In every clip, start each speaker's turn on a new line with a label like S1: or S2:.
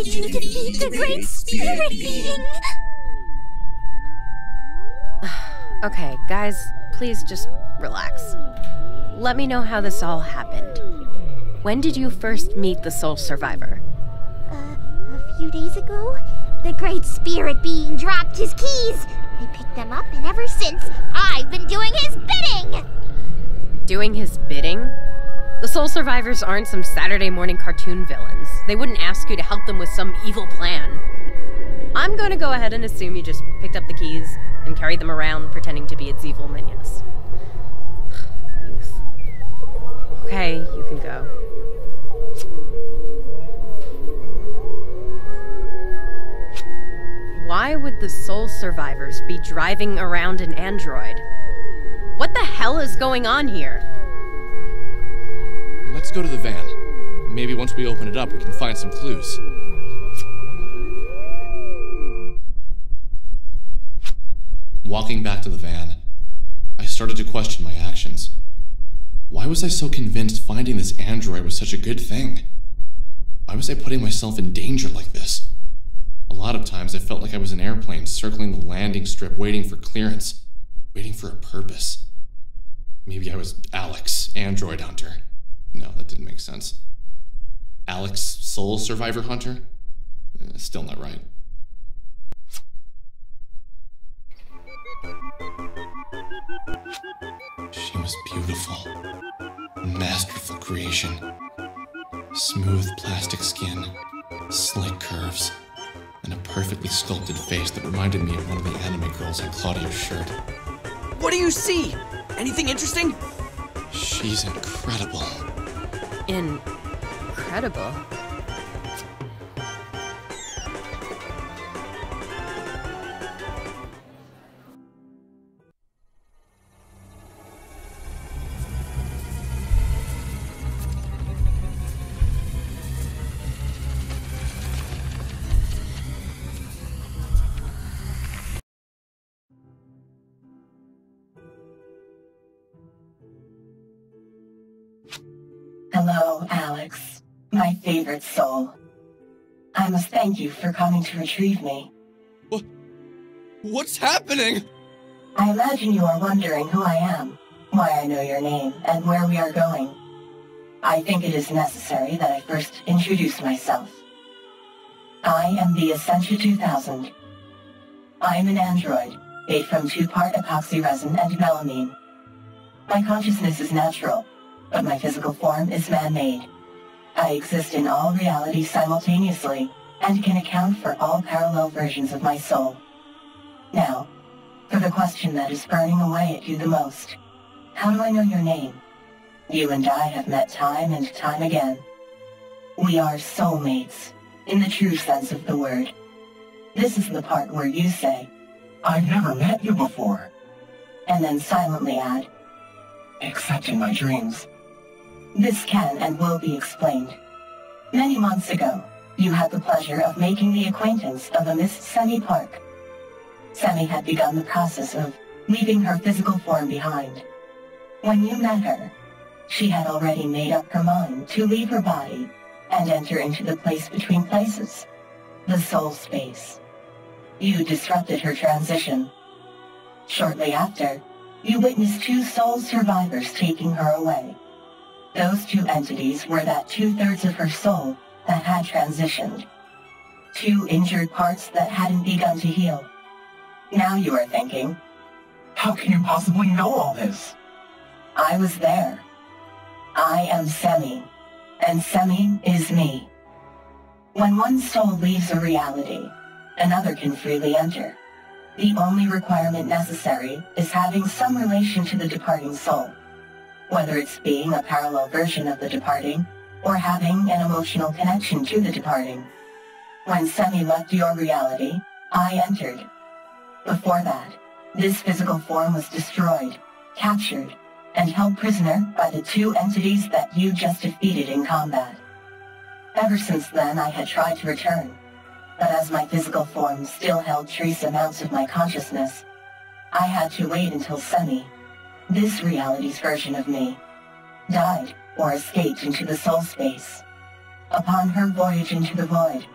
S1: did you defeat the Great Spirit Being?
S2: Okay, guys, please just relax. Let me know how this all happened. When did you first meet the Soul Survivor?
S1: A few days ago, the Great Spirit Being dropped his keys. I picked them up, and ever since, I've been doing his bidding!
S2: Doing his bidding? The Soul Survivors aren't some Saturday morning cartoon villains. They wouldn't ask you to help them with some evil plan. I'm gonna go ahead and assume you just picked up the keys and carried them around pretending to be its evil minions. Youth. Okay, you can go. Why would the Soul Survivors be driving around an android? What the hell is going on here?
S3: Let's go to the van. Maybe once we open it up, we can find some clues. Walking back to the van, I started to question my actions. Why was I so convinced finding this android was such a good thing? Why was I putting myself in danger like this? A lot of times I felt like I was an airplane circling the landing strip waiting for clearance, waiting for a purpose. Maybe I was Alex, android hunter. No, that didn't make sense. Alex, soul survivor hunter? Still not right. She was beautiful. Masterful creation. Smooth plastic skin, slick curves, and a perfectly sculpted face that reminded me of one of the anime girls on Claudia's shirt.
S4: What do you see? Anything interesting?
S3: She's incredible.
S2: Incredible?
S5: Hello, Alex. My favorite soul. I must thank you for coming to retrieve me.
S3: What's happening?
S5: I imagine you are wondering who I am, why I know your name, and where we are going. I think it is necessary that I first introduce myself. I am the Essentia 2000. I am an android, made from 2-part epoxy resin and melamine. My consciousness is natural, but my physical form is man-made. I exist in all realities simultaneously, and can account for all parallel versions of my soul. Now, for the question that is burning away at you the most. How do I know your name? You and I have met time and time again. We are soulmates, in the true sense of the word. This is the part where you say, "I've never met you before," and then silently add, "Except in my dreams." This can and will be explained. Many months ago, you had the pleasure of making the acquaintance of a Miss Semi Park. Semi had begun the process of leaving her physical form behind. When you met her, she had already made up her mind to leave her body and enter into the place between places, the soul space. You disrupted her transition. Shortly after, you witnessed 2 soul survivors taking her away. Those 2 entities were that 2/3 of her soul that had transitioned. 2 injured parts that hadn't begun to heal. Now you are thinking, how can you possibly know all this? I was there. I am Semi, and Semi is me. When one soul leaves a reality, another can freely enter. The only requirement necessary is having some relation to the departing soul, whether it's being a parallel version of the departing, or having an emotional connection to the departing. When Semi left your reality, I entered. Before that, this physical form was destroyed, captured, and held prisoner by the 2 entities that you just defeated in combat. Ever since then, I had tried to return, but as my physical form still held trace amounts of my consciousness, I had to wait until Semi, this reality's version of me, died or escaped into the soul space. Upon her voyage into the void,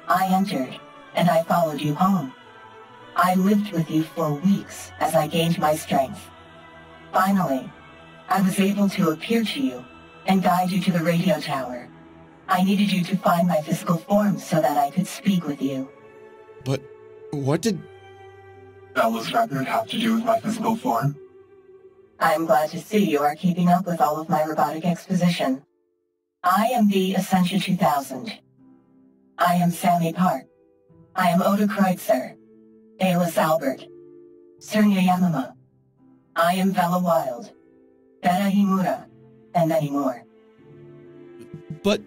S5: I entered, and I followed you home. I lived with you for weeks as I gained my strength. Finally, I was able to appear to you and guide you to the radio tower. I needed you to find my physical form so that I could speak with you.
S6: But what did
S5: Bella's record have to do with my physical form? I'm glad to see you are keeping up with all of my robotic exposition. I am the Essentia 2000. I am Sammy Park. I am Oda Kreutzer, Alice Albert, Surya Yamama. I am Vela Wild, Beta Himura, and many more.
S6: But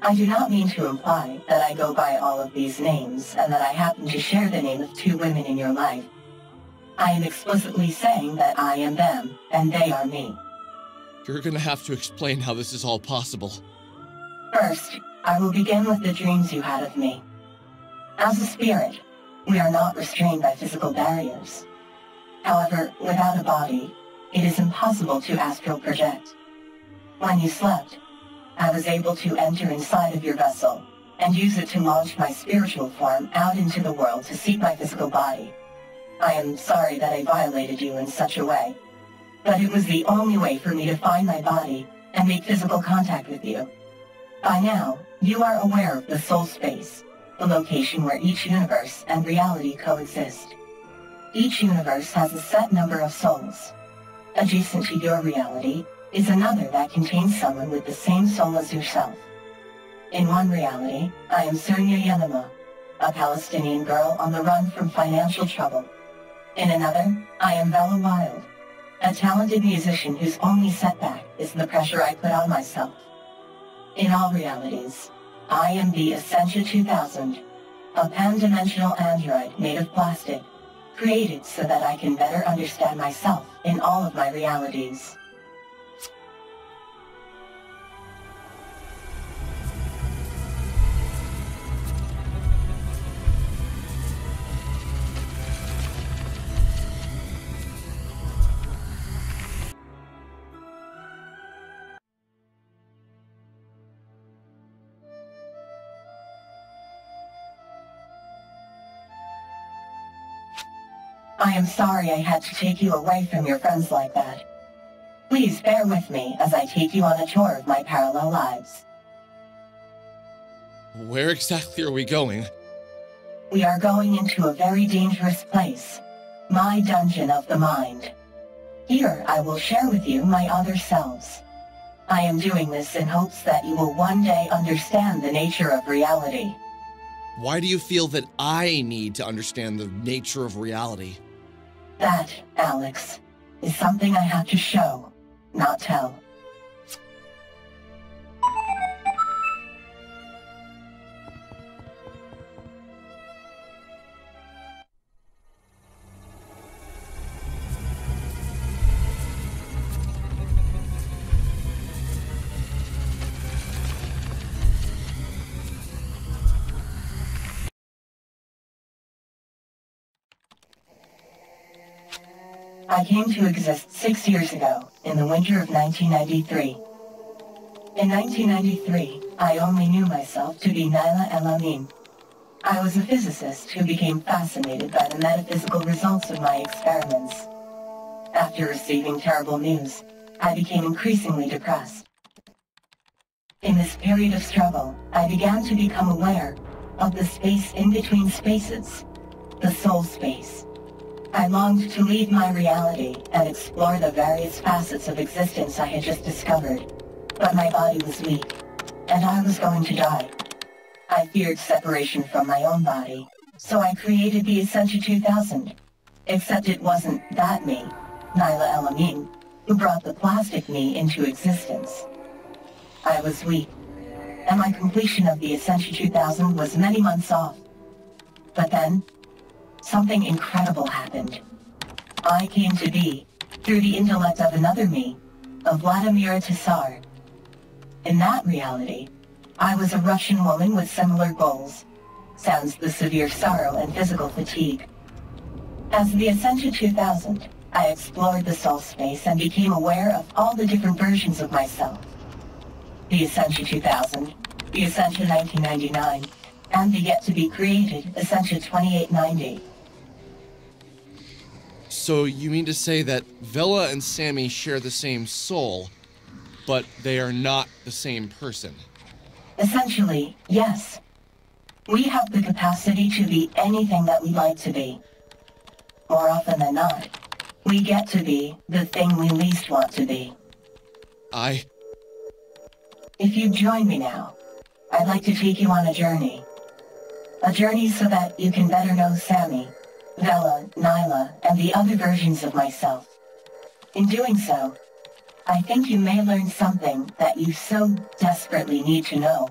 S5: I do not mean to imply that I go by all of these names and that I happen to share the name of 2 women in your life. I am explicitly saying that I am them, and they are me.
S6: you're gonna have to explain how this is all possible.
S5: First, I will begin with the dreams you had of me. As a spirit, we are not restrained by physical barriers. However, without a body, it is impossible to astral project. When you slept, I was able to enter inside of your vessel and use it to launch my spiritual form out into the world to seek my physical body. I am sorry that I violated you in such a way, but it was the only way for me to find my body and make physical contact with you. By now, you are aware of the soul space, the location where each universe and reality coexist. Each universe has a set number of souls. Adjacent to your reality is another that contains someone with the same soul as yourself. In one reality, I am Surya Yanama, a Palestinian girl on the run from financial trouble. In another, I am Vela Wild, a talented musician whose only setback is the pressure I put on myself. In all realities, I am the Essentia 2000, a pan-dimensional android made of plastic, created so that I can better understand myself in all of my realities. I am sorry I had to take you away from your friends like that. Please bear with me as I take you on a tour of my parallel lives.
S6: Where exactly are we going?
S5: We are going into a very dangerous place, my dungeon of the mind. Here I will share with you my other selves. I am doing this in hopes that you will one day understand the nature of reality.
S6: Why do you feel that I need to understand the nature of reality?
S5: That, Alex, is something I have to show, not tell. I came to exist 6 years ago, in the winter of 1993. In 1993, I only knew myself to be Naila El-Amin. I was a physicist who became fascinated by the metaphysical results of my experiments. After receiving terrible news, I became increasingly depressed. In this period of struggle, I began to become aware of the space in between spaces, the soul space. I longed to leave my reality and explore the various facets of existence I had just discovered, but my body was weak, and I was going to die. I feared separation from my own body, so I created the Essentia 2000, except it wasn't that me, Naila El-Amin, who brought the plastic me into existence. I was weak, and my completion of the Essentia 2000 was many months off. But then, something incredible happened. I came to be through the intellect of another me, of Vladimira Tsar. In that reality, I was a Russian woman with similar goals, sans the severe sorrow and physical fatigue. As the Essentia 2000, I explored the soul space and became aware of all the different versions of myself. The Essentia 2000, the Essentia 1999, and the yet-to-be-created Ascension 2890.
S6: So you mean to say that Vela and Sammy share the same soul, but they are not the same person?
S5: Essentially, yes. We have the capacity to be anything that we like to be. More often than not, we get to be the thing we least want to be. If you join me now, I'd like to take you on a journey. A journey so that you can better know Sammy, Vela, Nyla, and the other versions of myself. In doing so, I think you may learn something that you so desperately need to know.